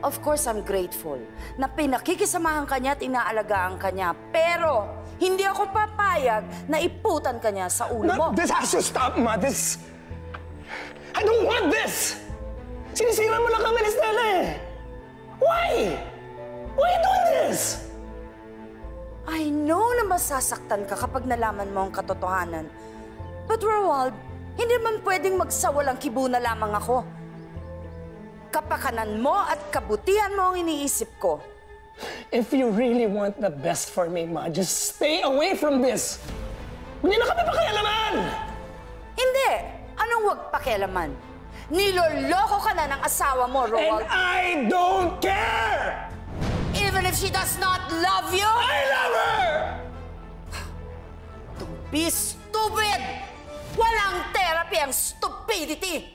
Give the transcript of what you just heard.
Of course, I'm grateful na pinakikisamahan ka niya at inaalagaan ka niya. Pero, hindi ako papayag na iputan ka niya sa ulo mo. This has to stop, Ma. This... I don't want this! Sinisira mo lang kami ni Stella eh. Why? Why are you doing this? I know na masasaktan ka kapag nalaman mo ang katotohanan. But Roald, hindi man pwedeng magsawalang kibo na lamang ako. Kapakanan mo at kabutihan mo ang iniisip ko. If you really want the best for me, Ma, just stay away from this. Hindi na kami pakialaman! Hindi! Anong wag pakialaman? Niloloko ka na ng asawa mo, And Roald. I don't care! Even if she does not love you? I love her! Don't be stupid! Walang therapy ang stupidity!